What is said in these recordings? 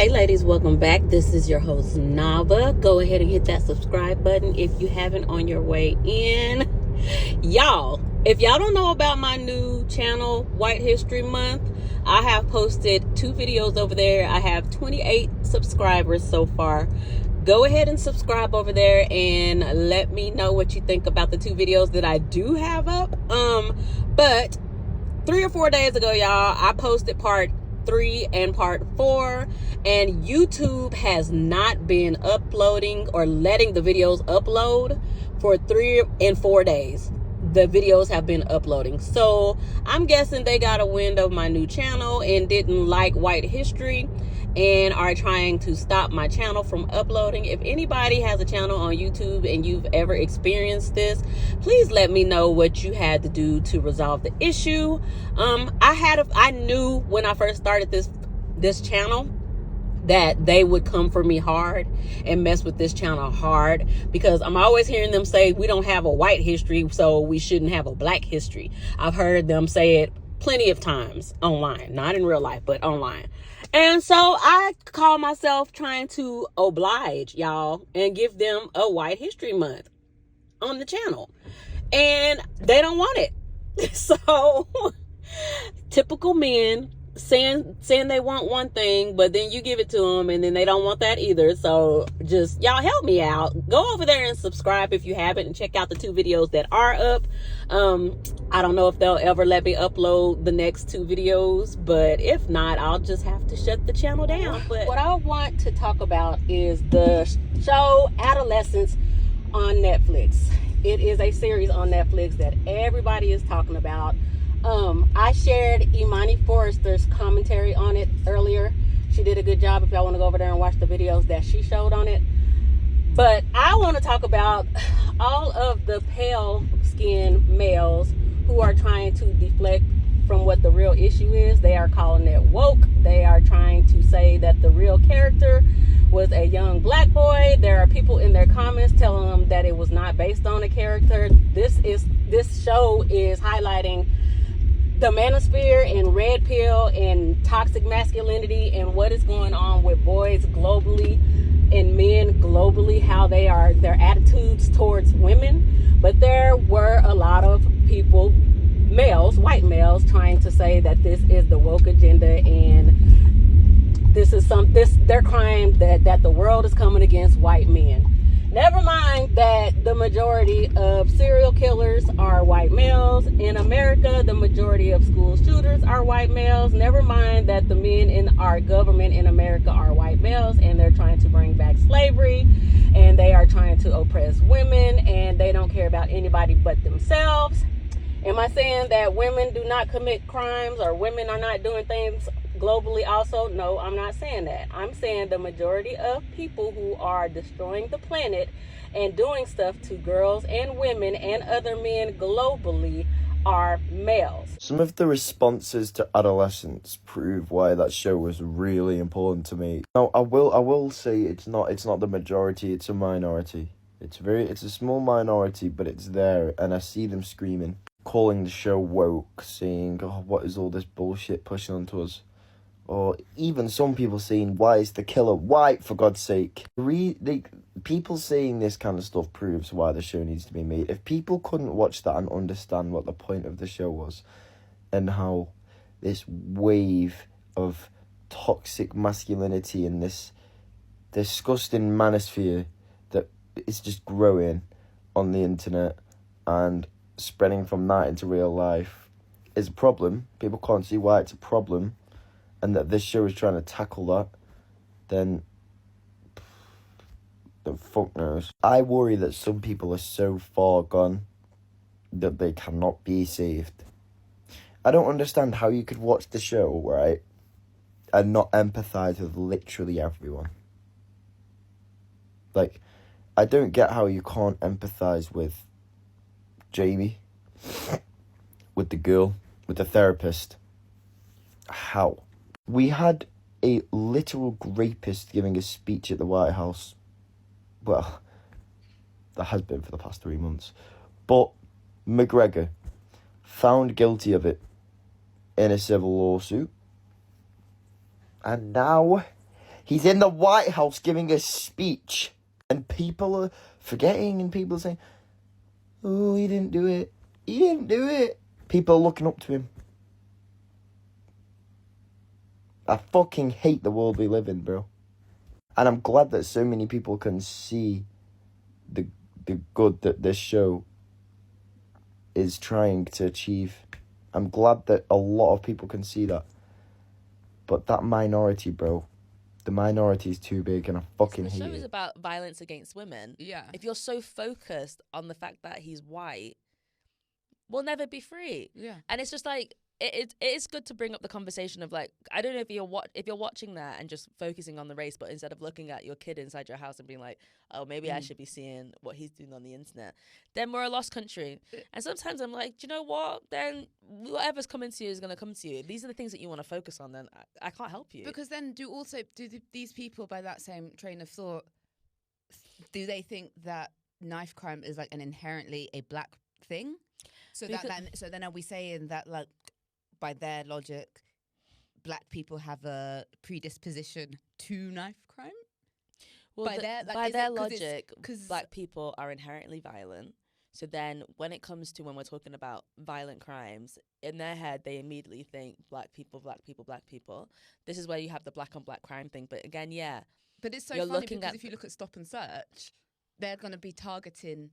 Hey ladies, welcome back. This is your host Nava. Go ahead and hit that subscribe button if you haven't on your way in. Y'all, if y'all don't know about my new channel, White History Month, I have posted 2 videos over there. I have 28 subscribers so far. Go ahead and subscribe over there and let me know what you think about the 2 videos that I do have up. But 3 or 4 days ago, y'all, I posted part 3 and part 4, and YouTube has not been uploading or letting the videos upload for 3 and 4 days. The videos have been uploading, so I'm guessing they got a wind of my new channel and didn't like white history and are trying to stop my channel from uploading. If anybody has a channel on YouTube and you've ever experienced this, please let me know what you had to do to resolve the issue. I knew when I first started this channel that they would come for me hard and mess with this channel hard, because I'm always hearing them say we don't have a white history, so we shouldn't have a black history. I've heard them say it plenty of times online, not in real life, but online. And so I call myself trying to oblige y'all and give them a White History Month on the channel, and they don't want it. So typical men saying they want one thing, but then you give it to them and then they don't want that either. So just y'all help me out. Go over there and subscribe if you haven't, and check out the 2 videos that are up. I don't know if they'll ever let me upload the next 2 videos, but if not, I'll just have to shut the channel down. But what I want to talk about is the show Adolescence on Netflix. It is a series on Netflix that everybody is talking about. I shared Imani Forrester's commentary on it earlier. She did a good job if y'all want to go over there and watch the videos that she showed on it. But I want to talk about all of the pale skinned males who are trying to deflect from what the real issue is. They are calling it woke. They are trying to say that the real character was a young black boy. There are people in their comments telling them that it was not based on a character. This show is highlighting the manosphere and red pill and toxic masculinity and what is going on with boys globally and men globally, how their attitudes towards women. But there were a lot of people, males, white males, trying to say that this is the woke agenda and they're crying that the world is coming against white men. Never mind that the majority of serial killers are white males. In America, the majority of school shooters are white males. Never mind that the men in our government in America are white males, and they're trying to bring back slavery, and they are trying to oppress women, and they don't care about anybody but themselves. Am I saying that women do not commit crimes or women are not doing things globally also? No, I'm not saying that. I'm saying the majority of people who are destroying the planet and doing stuff to girls and women and other men globally are males. Some of the responses to Adolescence prove why that show was really important to me. Now, I will say it's not the majority, it's a minority. It's a small minority, but it's there, and I see them screaming, calling the show woke, saying, "Oh, what is all this bullshit pushing onto us?" Or even some people saying, "Why is the killer white, for God's sake?" People saying this kind of stuff proves why the show needs to be made. If people couldn't watch that and understand what the point of the show was, and how this wave of toxic masculinity and this disgusting manosphere that is just growing on the internet and spreading from that into real life is a problem, people can't see why it's a problem, and that this show is trying to tackle that, then the fuck knows. I worry that some people are so far gone that they cannot be saved. I don't understand how you could watch the show, right, and not empathise with literally everyone. Like, I don't get how you can't empathise with Jamie, with the girl, with the therapist. How? We had a literal rapist giving a speech at the White House. Well, that has been for the past 3 months. But McGregor found guilty of it in a civil lawsuit. And now He's in the White House giving a speech, and people are forgetting, and people are saying, "Oh, he didn't do it. He didn't do it." People are looking up to him. I fucking hate the world we live in, bro. And I'm glad that so many people can see the good that this show is trying to achieve. I'm glad that a lot of people can see that. But that minority, bro, the minority is too big, and I fucking hate it. The show is about violence against women. Yeah. If you're so focused on the fact that he's white, we'll never be free. Yeah. And it's just like, it is good to bring up the conversation of like, I don't know if you're watching that and just focusing on the race, but instead of looking at your kid inside your house and being like, oh, maybe I should be seeing what he's doing on the internet, then we're a lost country. And sometimes I'm like, do you know what? Then whatever's coming to you is going to come to you. If these are the things that you want to focus on, then I can't help you. Because then these people, by that same train of thought, do they think that knife crime is like an inherently a black thing? So then are we saying that, like, by their logic, black people have a predisposition to knife crime? Well, by their logic, black people are inherently violent. So then when it comes to when we're talking about violent crimes, in their head, they immediately think black people, black people, black people. This is where you have the black on black crime thing. But again, yeah. But it's so funny because if you look at Stop and Search, they're going to be targeting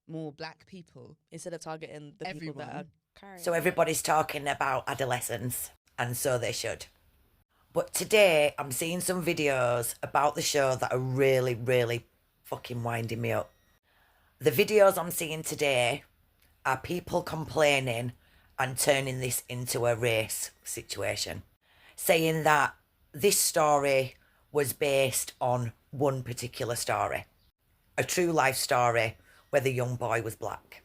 more black people. Instead of targeting the people that are carrying. So everybody's talking about adolescence, and so they should. But today, I'm seeing some videos about the show that are really, really fucking winding me up. The videos I'm seeing today are people complaining and turning this into a race situation. Saying that this story was based on one particular story. A true life story where the young boy was black.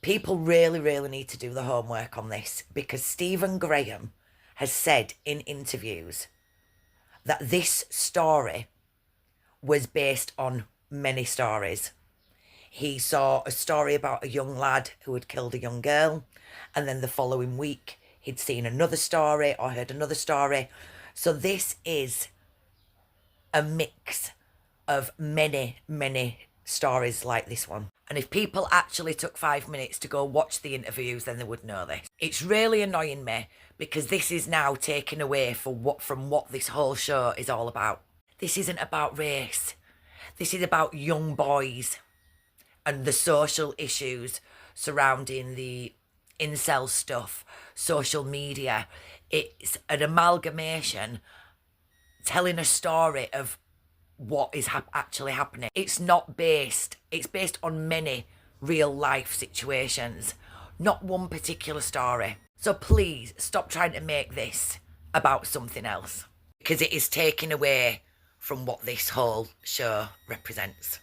People really, really need to do the homework on this, because Stephen Graham has said in interviews that this story was based on many stories. He saw a story about a young lad who had killed a young girl, and then the following week he'd seen another story or heard another story. So this is a mix of many, many stories like this one. And if people actually took 5 minutes to go watch the interviews, then they would know this. It's really annoying me, because this is now taken away from what this whole show is all about. This isn't about race. This is about young boys and the social issues surrounding the incel stuff, social media. It's an amalgamation telling a story of what is actually happening. It's based on many real life situations, not one particular story. So please stop trying to make this about something else, because it is taking away from what this whole show represents.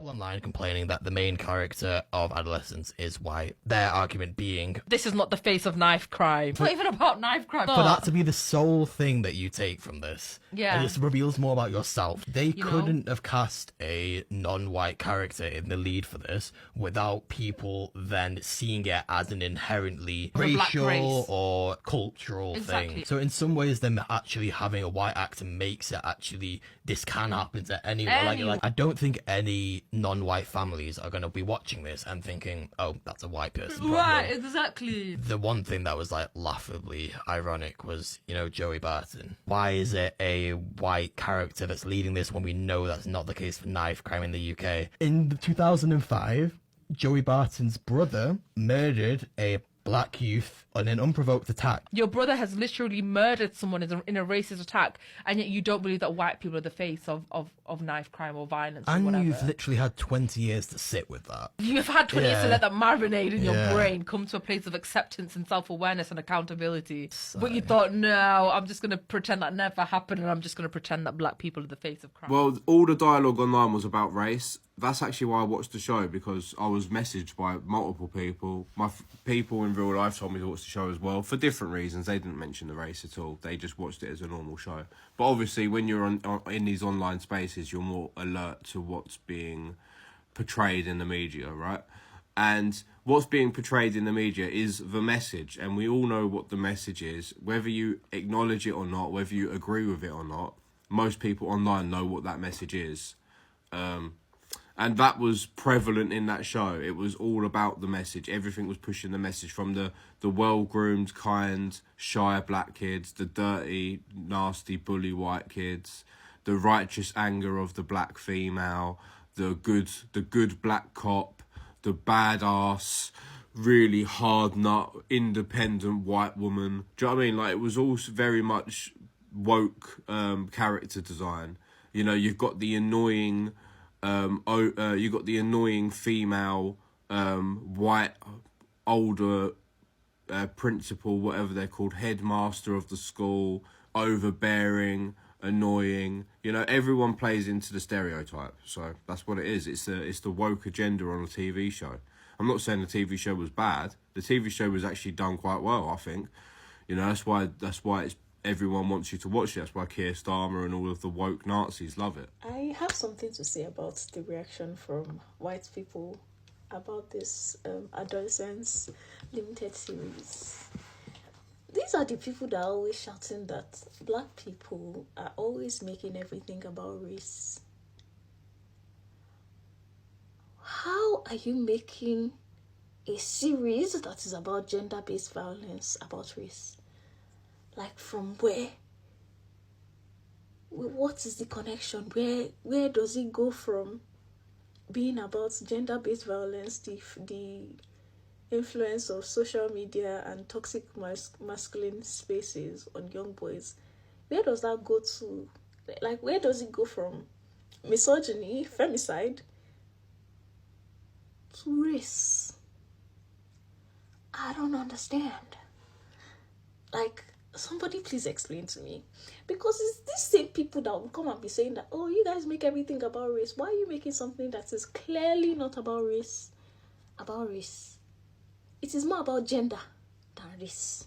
Online complaining that the main character of Adolescence is white. Their argument being, this is not the face of knife crime. It's not even about knife crime. for that to be the sole thing that you take from this, Yeah. and it reveals more about yourself. They You know? couldn't have cast a non-white character in the lead for this without people then seeing it as an inherently As a black racial race. or cultural Exactly. thing. So in some ways, them actually having a white actor makes it actually, this can happen to anyone. Like, I don't think any non-white families are going to be watching this and thinking, oh, that's a white person problem. Right, exactly. The one thing that was like laughably ironic was, Joey Barton. Why is it a white character that's leading this when we know that's not the case for knife crime in the UK? In 2005, Joey Barton's brother murdered a black youth on an unprovoked attack. Your brother has literally murdered someone in a racist attack, and yet you don't believe that white people are the face of knife crime or violence or And whatever. you've literally had 20 years to sit with that. You've had 20 years to Yeah. let that marinate in your Yeah. brain, come to a place of acceptance and self-awareness and accountability. But you thought, no, I'm just going to pretend that never happened, and I'm just going to pretend that black people are the face of crime. Well, all the dialogue online was about race. That's actually why I watched the show, because I was messaged by multiple people. My people in real life told me to watch the show as well, for different reasons. They didn't mention the race at all. They just watched it as a normal show. But obviously, when you're in these online spaces, you're more alert to what's being portrayed in the media, right? And what's being portrayed in the media is the message, and we all know what the message is. Whether you acknowledge it or not, whether you agree with it or not, most people online know what that message is. And that was prevalent in that show. It was all about the message. Everything was pushing the message, from the well-groomed, kind, shy black kids, the dirty, nasty, bully white kids, the righteous anger of the black female, the good black cop, the badass, really hard nut, independent white woman. Do you know what I mean? Like, it was all very much woke character design. You know, you've got the annoying female white older principal, whatever they're called, headmaster of the school, overbearing, annoying. You know, everyone plays into the stereotype. So that's what it is. It's the woke agenda on a TV show. I'm not saying the TV show was bad. The TV show was actually done quite well, I think. You know, that's why it's everyone wants you to watch it. That's why Keir Starmer and all of the woke Nazis love it. I have something to say about the reaction from white people about this Adolescence Limited series. These are the people that are always shouting that black people are always making everything about race. How are you making a series that is about gender-based violence about race? Like, from where? What is the connection? Where does it go from being about gender-based violence, the influence of social media and toxic masculine spaces on young boys? Where does that go to? Like, where does it go from misogyny, femicide, to race? I don't understand. Like, somebody please explain to me, because it's these same people that will come and be saying that, oh, you guys make everything about race. Why are you making something that is clearly not about race? It is more about gender than race.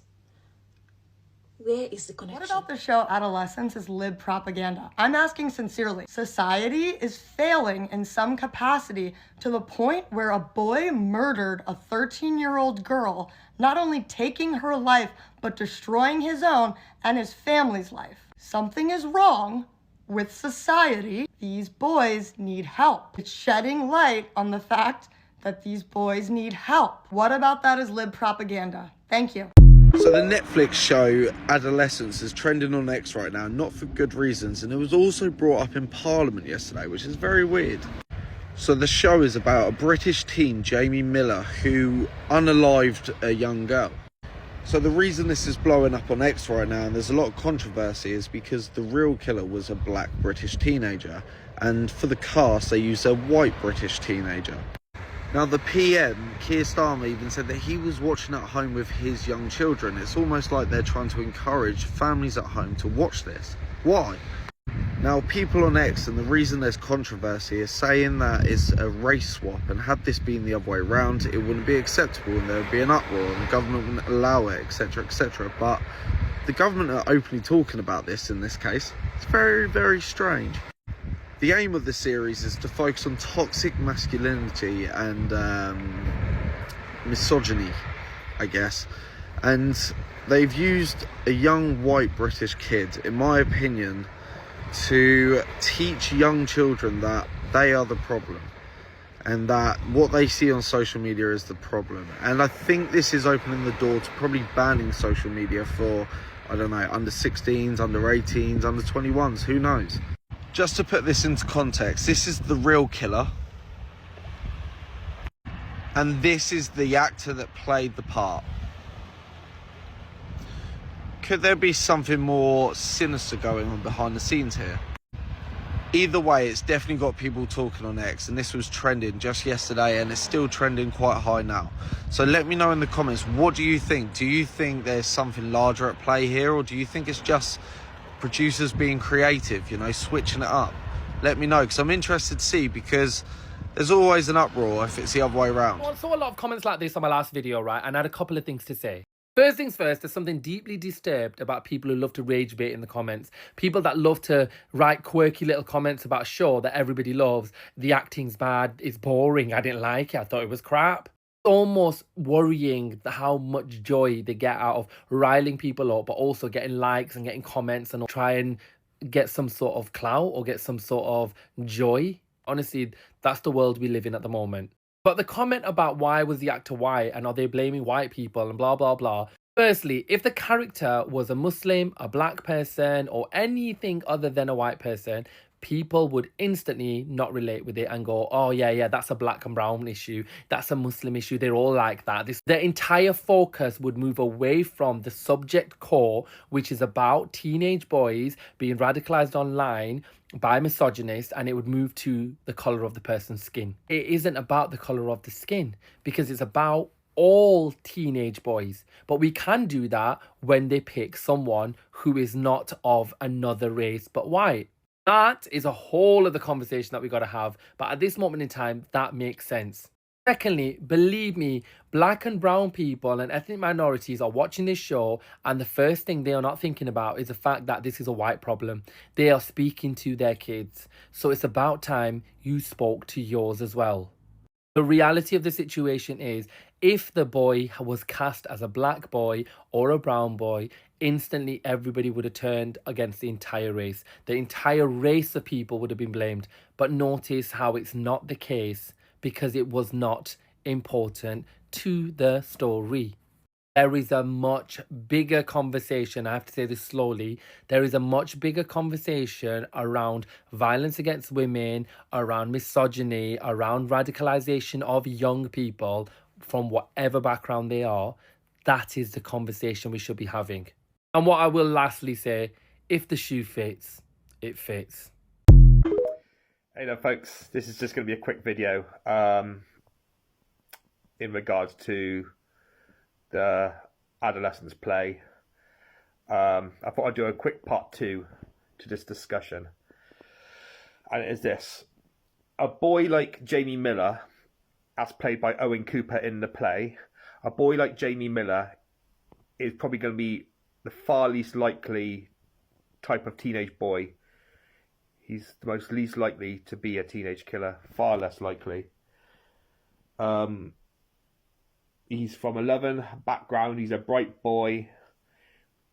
Where is the connection? What about the show Adolescence is lib propaganda? I'm asking sincerely. Society is failing in some capacity to the point where a boy murdered a 13-year-old girl, not only taking her life, but destroying his own and his family's life. Something is wrong with society. These boys need help. It's shedding light on the fact that these boys need help. What about that is lib propaganda? Thank you. So the Netflix show Adolescence is trending on X right now, not for good reasons, and it was also brought up in Parliament yesterday, which is very weird. So the show is about a British teen, Jamie Miller, who unalived a young girl. So the reason this is blowing up on X right now, and there's a lot of controversy, is because the real killer was a black British teenager, and for the cast they used a white British teenager. Now the PM, Keir Starmer, even said that he was watching at home with his young children. It's almost like they're trying to encourage families at home to watch this. Why? Now people on X, and the reason there's controversy, is saying that it's a race swap, and had this been the other way around, it wouldn't be acceptable and there would be an uproar and the government wouldn't allow it, etc, etc. But the government are openly talking about this in this case. It's very, very strange. The aim of the series is to focus on toxic masculinity and misogyny, I guess. And they've used a young white British kid, in my opinion, to teach young children that they are the problem and that what they see on social media is the problem. And I think this is opening the door to probably banning social media for, I don't know, under 16s, under 18s, under 21s, who knows? Just to put this into context, this is the real killer. And this is the actor that played the part. Could there be something more sinister going on behind the scenes here? Either way, it's definitely got people talking on X, and this was trending just yesterday and it's still trending quite high now. So let me know in the comments, what do you think? Do you think there's something larger at play here, or do you think it's just producers being creative, you know, switching it up? Let me know, because I'm interested to see, because there's always an uproar if it's the other way around. I saw a lot of comments like this on my last video, right, and I had a couple of things to say. First things first, there's something deeply disturbed about people who love to rage bait in the comments. People that love to write quirky little comments about a show that everybody loves. The acting's bad, it's boring, I didn't like it, I thought it was crap. almost worrying how much joy they get out of riling people up, but also getting likes and getting comments and try and get some sort of clout or get some sort of joy. Honestly, that's the world we live in at the moment. But the comment about why was the actor white and are they blaming white people and blah, blah, blah. Firstly, if the character was a Muslim, a black person, or anything other than a white person, people would instantly not relate with it and go, oh yeah, that's a black and brown issue. That's a Muslim issue. They're all like that. Their entire focus would move away from the subject core, which is about teenage boys being radicalized online by misogynists, and it would move to the color of the person's skin. It isn't about the color of the skin because it's about all teenage boys. But we can do that when they pick someone who is not of another race but white. That is a whole other conversation that we got to have. But at this moment in time, that makes sense. Secondly, believe me, black and brown people and ethnic minorities are watching this show, and the first thing they are not thinking about is the fact that this is a white problem. They are speaking to their kids. So it's about time you spoke to yours as well. The reality of the situation is, if the boy was cast as a black boy or a brown boy, instantly everybody would have turned against the entire race. The entire race of people would have been blamed. But notice how it's not the case because it was not important to the story. There is a much bigger conversation, I have to say this slowly, there is a much bigger conversation around violence against women, around misogyny, around radicalization of young people from whatever background they are. That is the conversation we should be having. And what I will lastly say, if the shoe fits, it fits. Hey there folks, this is just going to be a quick video in regards to the adolescents play. I thought I'd do a quick part 2 to this discussion, and it is this: a boy like Jamie Miller, as played by Owen Cooper in the play, a boy like Jamie Miller is probably going to be the far least likely type of teenage boy. He's the most least likely to be a teenage killer, far less likely. He's from a loving background. He's a bright boy,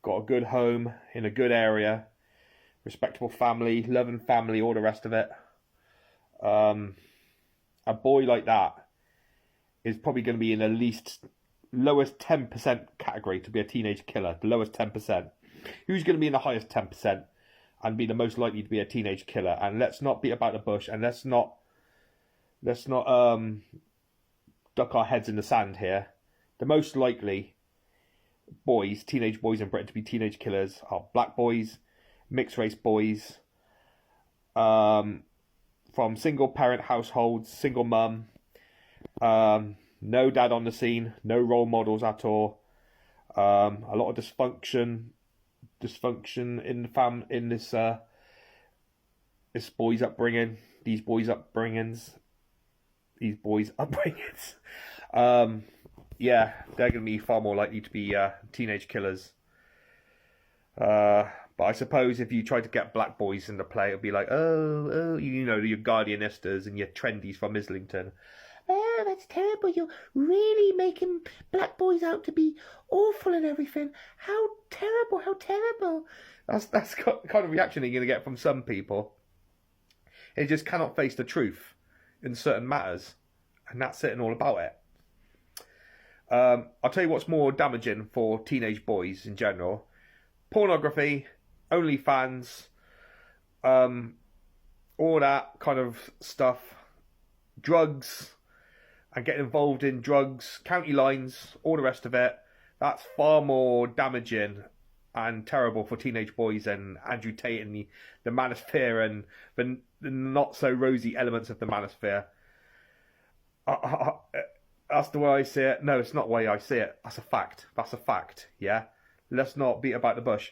got a good home in a good area, respectable family, loving family, all the rest of it. A boy like that is probably going to be in the lowest 10% category to be a teenage killer, the lowest 10%. Who's going to be in the highest 10% and be the most likely to be a teenage killer? And let's not beat about the bush, and let's not duck our heads in the sand here. The most likely boys, teenage boys in Britain to be teenage killers are black boys, mixed race boys, from single parent households, single mum, no dad on the scene, no role models at all, a lot of dysfunction in the in this boys' upbringing, these boys' upbringings. Yeah, they're going to be far more likely to be teenage killers. But I suppose if you try to get black boys in the play, it'll be like, oh, you know, your Guardianistas and your trendies from Islington. Oh, that's terrible. You're really making black boys out to be awful and everything. How terrible, how terrible. That's kind of reaction you're going to get from some people. They just cannot face the truth in certain matters. And that's it and all about it. I'll tell you what's more damaging for teenage boys in general. Pornography, OnlyFans, all that kind of stuff. Drugs, and getting involved in drugs, county lines, all the rest of it. That's far more damaging and terrible for teenage boys than Andrew Tate and the manosphere and the not so rosy elements of the manosphere. That's the way I see it. No, it's not the way I see it. That's a fact. That's a fact, yeah? Let's not beat about the bush.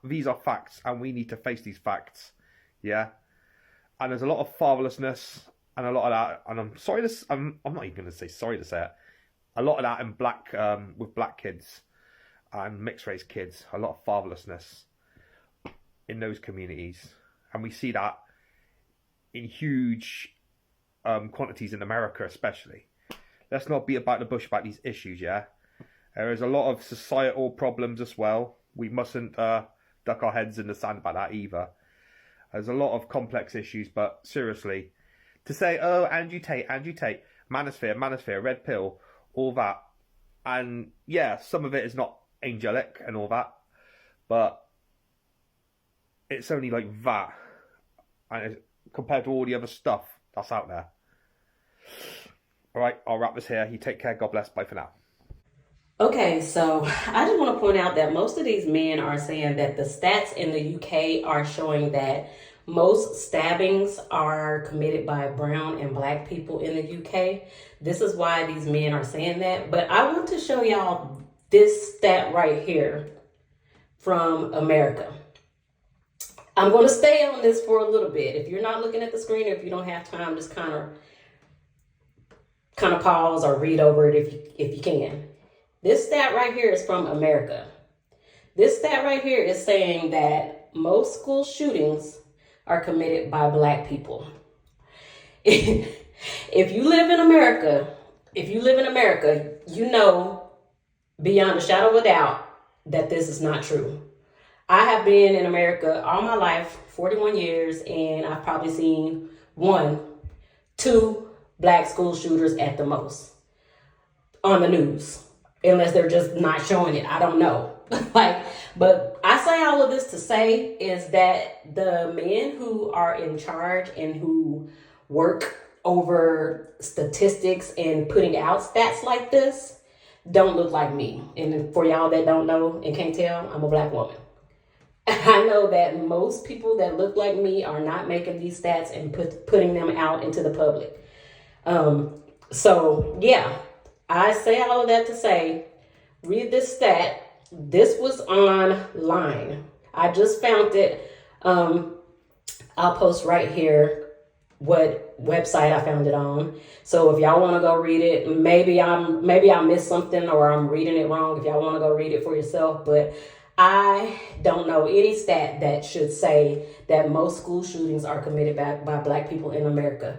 These are facts, and we need to face these facts, yeah? And there's a lot of fatherlessness and a lot of that, and I'm not even going to say sorry to say it. A lot of that in with black kids and mixed race kids. A lot of fatherlessness in those communities, and we see that in huge quantities in America, especially. let's not beat about the bush about these issues, yeah? There is a lot of societal problems as well. We mustn't duck our heads in the sand about that either. There's a lot of complex issues, but seriously, to say, oh, Andrew Tate, manosphere, red pill, all that, and yeah, some of it is not angelic and all that, but it's only like that, and compared to all the other stuff that's out there. All right, I'll wrap this here. You take care. God bless. Bye for now. Okay, so I just want to point out that most of these men are saying that the stats in the UK are showing that most stabbings are committed by brown and black people in the UK. This is why these men are saying that. But I want to show y'all this stat right here from America. I'm going to stay on this for a little bit. If you're not looking at the screen, or if you don't have time, just kind of pause or read over it if you can. This stat right here is from America. This stat right here is saying that most school shootings are committed by black people. If you live in America, you know beyond a shadow of a doubt that this is not true. I have been in America all my life, 41 years, and I've probably seen 2 black school shooters at the most on the news, unless they're just not showing it. I don't know. But I say all of this to say is that the men who are in charge and who work over statistics and putting out stats like this don't look like me. And for y'all that don't know and can't tell, I'm a black woman. I know that most people that look like me are not making these stats and putting them out into the public. So yeah, I say all of that to say, read this stat. This was online. I just found it. I'll post right here what website I found it on. So if y'all want to go read it, maybe I missed something or I'm reading it wrong. If y'all want to go read it for yourself, but I don't know any stat that should say that most school shootings are committed by black people in America.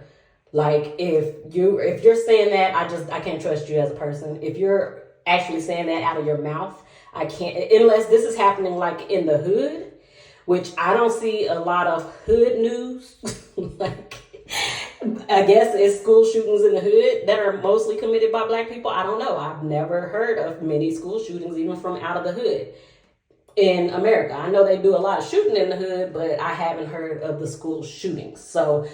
Like if you're saying that, I can't trust you as a person. If you're actually saying that out of your mouth, I can't, unless this is happening like in the hood, which I don't see a lot of hood news. Like, I guess it's school shootings in the hood that are mostly committed by black people. I don't know. I've never heard of many school shootings, even from out of the hood in America. I know they do a lot of shooting in the hood, but I haven't heard of the school shootings. So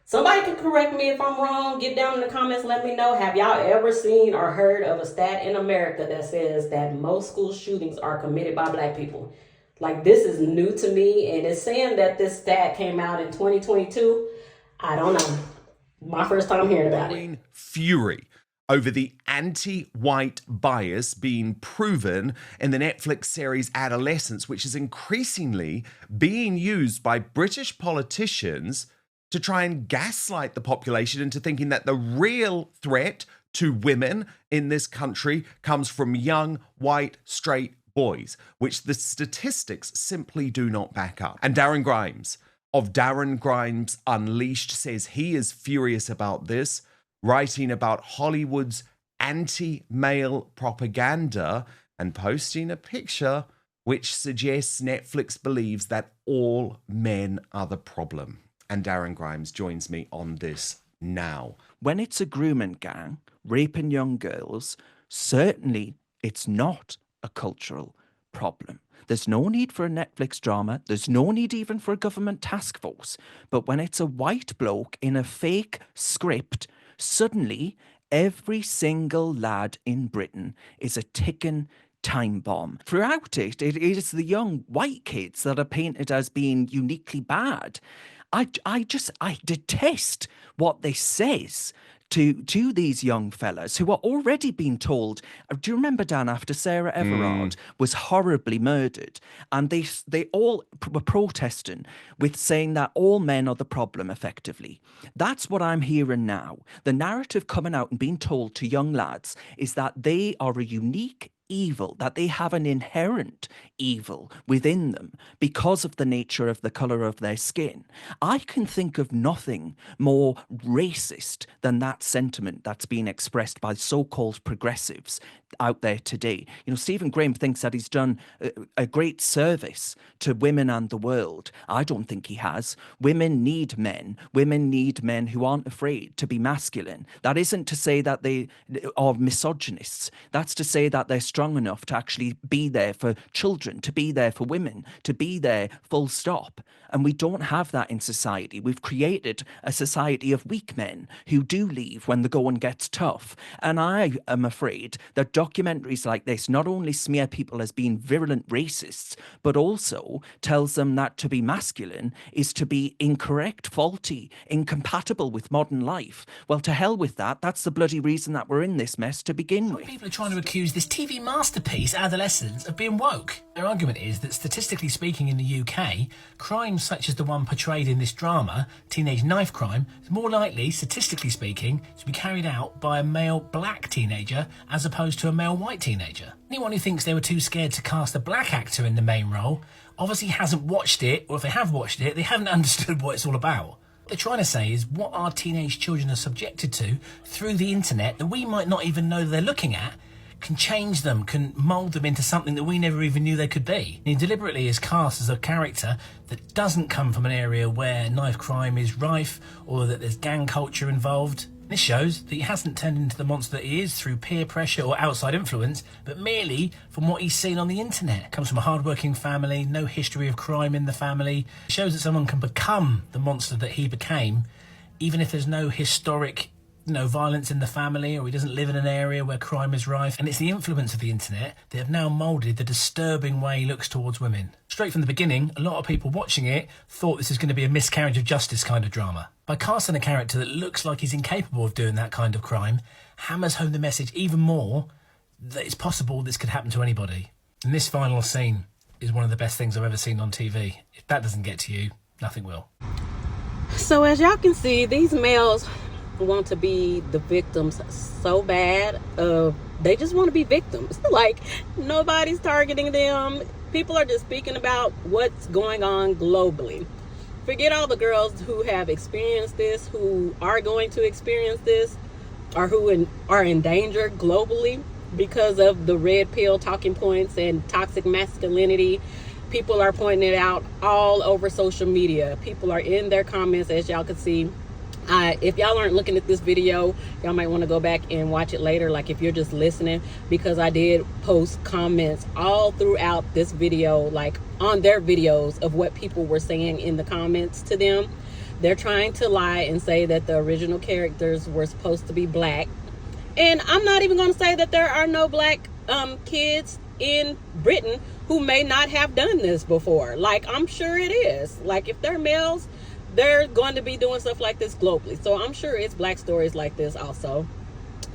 somebody can correct me if I'm wrong. Get down in the comments, let me know. Have y'all ever seen or heard of a stat in America that says that most school shootings are committed by black people? Like, this is new to me, and it's saying that this stat came out in 2022. I don't know. My first time hearing about it. Fury over the anti-white bias being proven in the Netflix series Adolescence, which is increasingly being used by British politicians to try and gaslight the population into thinking that the real threat to women in this country comes from young, white, straight boys, which the statistics simply do not back up. And Darren Grimes of Darren Grimes Unleashed says he is furious about this, writing about Hollywood's anti-male propaganda and posting a picture which suggests Netflix believes that all men are the problem. And Darren Grimes joins me on this now. When it's a grooming gang raping young girls, certainly it's not a cultural problem. There's no need for a Netflix drama. There's no need even for a government task force. But when it's a white bloke in a fake script, suddenly every single lad in Britain is a ticking time bomb. Throughout it is the young white kids that are painted as being uniquely bad. I detest what this says to these young fellas who are already being told. Do you remember, Dan, after Sarah Everard was horribly murdered, and they all were protesting with saying that all men are the problem, effectively. That's what I'm hearing now. The narrative coming out and being told to young lads is that they are a unique, evil, that they have an inherent evil within them because of the nature of the colour of their skin. I can think of nothing more racist than that sentiment that's being expressed by so-called progressives out there today. You know, Stephen Graham thinks that he's done a great service to women and the world. I don't think he has. Women need men. Women need men who aren't afraid to be masculine. That isn't to say that they are misogynists. That's to say that they're strong enough to actually be there for children, to be there for women, to be there full stop. And we don't have that in society. We've created a society of weak men who do leave when the going gets tough. And I am afraid that documentaries like this not only smear people as being virulent racists, but also tells them that to be masculine is to be incorrect, faulty, incompatible with modern life. Well, to hell with that. That's the bloody reason that we're in this mess to begin with. People are trying to accuse this TV masterpiece, Adolescence, of being woke. Their argument is that, statistically speaking, in the UK, crimes such as the one portrayed in this drama, teenage knife crime, is more likely, statistically speaking, to be carried out by a male black teenager as opposed to a male white teenager. Anyone who thinks they were too scared to cast a black actor in the main role obviously hasn't watched it, or if they have watched it, they haven't understood what it's all about. What they're trying to say is what our teenage children are subjected to through the internet that we might not even know they're looking at can change them, can mould them into something that we never even knew they could be. He deliberately is cast as a character that doesn't come from an area where knife crime is rife or that there's gang culture involved. This shows that he hasn't turned into the monster that he is through peer pressure or outside influence, but merely from what he's seen on the internet. Comes from a hard-working family, no history of crime in the family. It shows that someone can become the monster that he became, even if there's no historic violence in the family, or he doesn't live in an area where crime is rife. And it's the influence of the internet that have now moulded the disturbing way he looks towards women. Straight from the beginning, a lot of people watching it thought this was going to be a miscarriage of justice kind of drama. By casting a character that looks like he's incapable of doing that kind of crime, hammers home the message even more that it's possible this could happen to anybody. And this final scene is one of the best things I've ever seen on TV. If that doesn't get to you, nothing will. So as y'all can see, these males want to be the victims so bad. They just want to be victims. Like, nobody's targeting them. People are just speaking about what's going on globally. Forget all the girls who have experienced this, who are going to experience this, or who are in danger globally because of the red pill talking points and toxic masculinity. People are pointing it out all over social media. People are in their comments, as y'all can see. If y'all aren't looking at this video, y'all might want to go back and watch it later, like if you're just listening, because I did post comments all throughout this video, like on their videos, of what people were saying in the comments to them. They're trying to lie and say that the original characters were supposed to be black. And I'm not even going to say that there are no black kids in Britain who may not have done this before. Like, I'm sure it is. Like, if they're males, they're going to be doing stuff like this globally. So I'm sure it's black stories like this also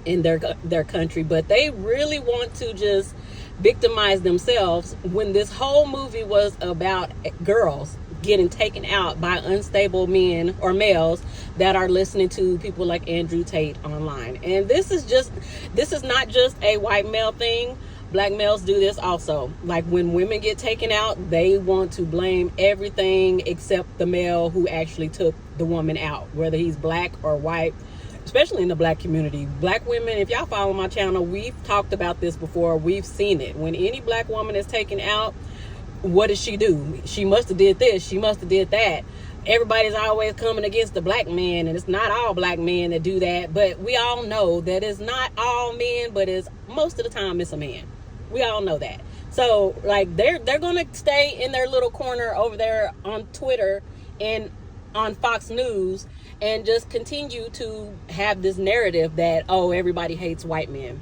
in their country. But they really want to just victimize themselves when this whole movie was about girls getting taken out by unstable men or males that are listening to people like Andrew Tate online. And this is not just a white male thing. Black males do this also. Like, when women get taken out, they want to blame everything except the male who actually took the woman out, whether he's black or white, especially in the black community. Black women, if y'all follow my channel, we've talked about this before. We've seen it. When any black woman is taken out, what does she do? She must have did this. She must have did that. Everybody's always coming against the black man, and it's not all black men that do that. But we all know that it's not all men, but it's most of the time it's a man. We all know that. So, like, they're gonna stay in their little corner over there on Twitter and on Fox News and just continue to have this narrative that, oh, everybody hates white men.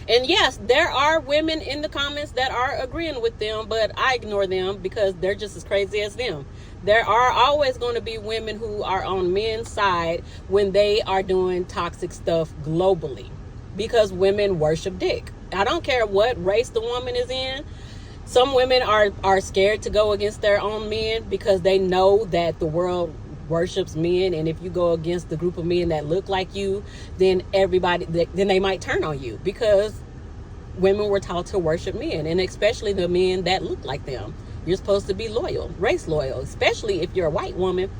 And yes, there are women in the comments that are agreeing with them, but I ignore them because they're just as crazy as them. There are always going to be women who are on men's side when they are doing toxic stuff globally, because women worship dick. I don't care what race the woman is in. Some women are scared to go against their own men because they know that the world worships men, and if you go against the group of men that look like you, then they might turn on you, because women were taught to worship men, and especially the men that look like them. You're supposed to be loyal, race loyal, especially if you're a white woman.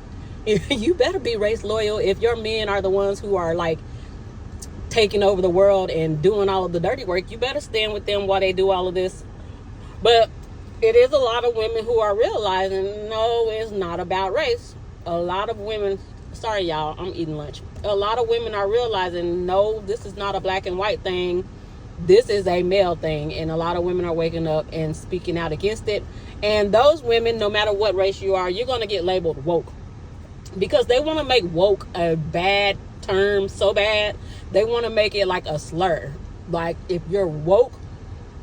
You better be race loyal. If your men are the ones who are like taking over the world and doing all of the dirty work, you better stand with them while they do all of this. But it is a lot of women who are realizing, no, it's not about race. A lot of women, sorry y'all, I'm eating lunch. A lot of women are realizing, no, this is not a black and white thing. This is a male thing. And a lot of women are waking up and speaking out against it. And those women, no matter what race you are, you're going to get labeled woke. Because they want to make woke a bad term so bad. They want to make it like a slur. Like, if you're woke,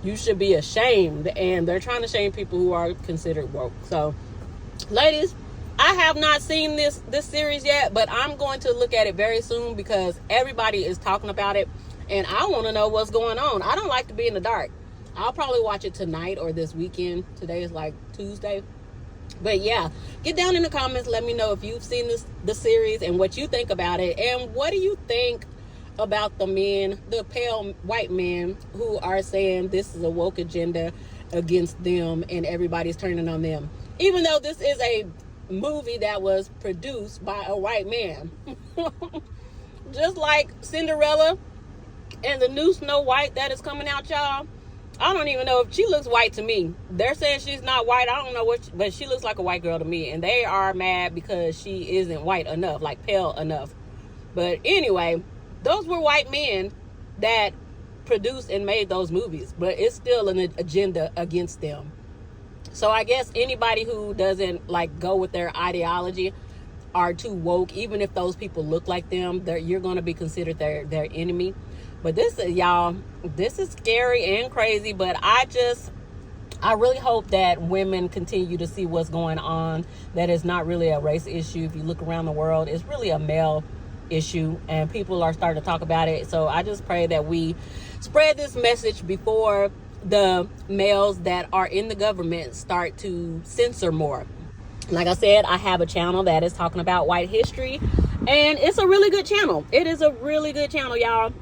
you should be ashamed. And they're trying to shame people who are considered woke. So, ladies, I have not seen this series yet, but I'm going to look at it very soon because everybody is talking about it. And I want to know what's going on. I don't like to be in the dark. I'll probably watch it tonight or this weekend. Today is like Tuesday. But yeah, get down in the comments. Let me know if you've seen the series and what you think about it. And what do you think about the men, the pale white men who are saying this is a woke agenda against them and everybody's turning on them? Even though this is a movie that was produced by a white man. Just like Cinderella and the new Snow White that is coming out, y'all. I don't even know if she looks white to me. They're saying she's not white. I don't know but she looks like a white girl to me. And they are mad because she isn't white enough, like pale enough. But anyway, those were white men that produced and made those movies. But it's still an agenda against them. So I guess anybody who doesn't like go with their ideology are too woke. Even if those people look like them, you're going to be considered their enemy. But this is, y'all, this is scary and crazy. But I really hope that women continue to see what's going on. That is not really a race issue. If you look around the world, it's really a male issue. And people are starting to talk about it. So I just pray that we spread this message before the males that are in the government start to censor more. Like I said, I have a channel that is talking about white history. And it's a really good channel. It is a really good channel, y'all.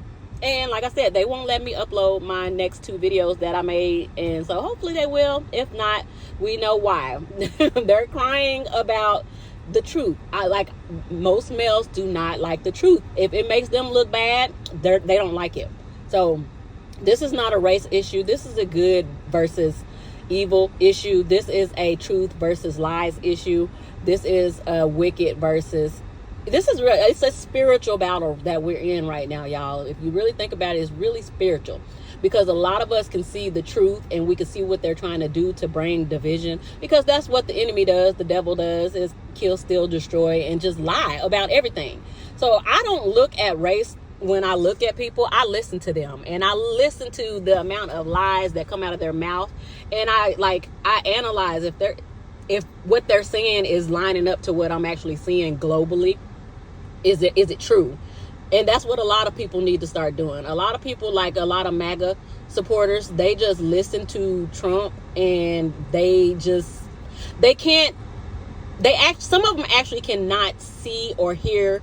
And like I said, they won't let me upload my next 2 videos that I made. And so hopefully they will. If not, we know why. They're crying about the truth. Most males do not like the truth. If it makes them look bad, they don't like it. So this is not a race issue. This is a good versus evil issue. This is a truth versus lies issue. This is a wicked versus... This is real. It's a spiritual battle that we're in right now, y'all. If you really think about it, it's really spiritual. Because a lot of us can see the truth and we can see what they're trying to do to bring division. Because that's what the enemy does, the devil does, is kill, steal, destroy, and just lie about everything. So I don't look at race when I look at people. I listen to them. And I listen to the amount of lies that come out of their mouth. And I analyze if what they're saying is lining up to what I'm actually seeing globally. Is it true? And that's what a lot of people need to start doing. A lot of people, like a lot of MAGA supporters, they just listen to Trump and some of them actually cannot see or hear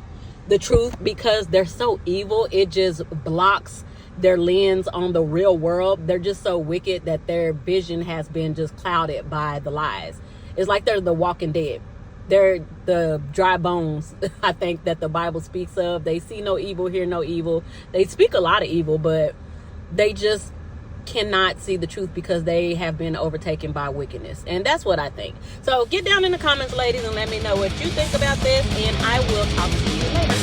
the truth because they're so evil. It just blocks their lens on the real world. They're just so wicked that their vision has been just clouded by the lies. It's like they're the Walking Dead. They're the dry bones, I think, that the Bible speaks of. They see no evil, hear no evil. They speak a lot of evil, but they just cannot see the truth because they have been overtaken by wickedness. And that's what I think. So get down in the comments, ladies, and let me know what you think about this. And I will talk to you later.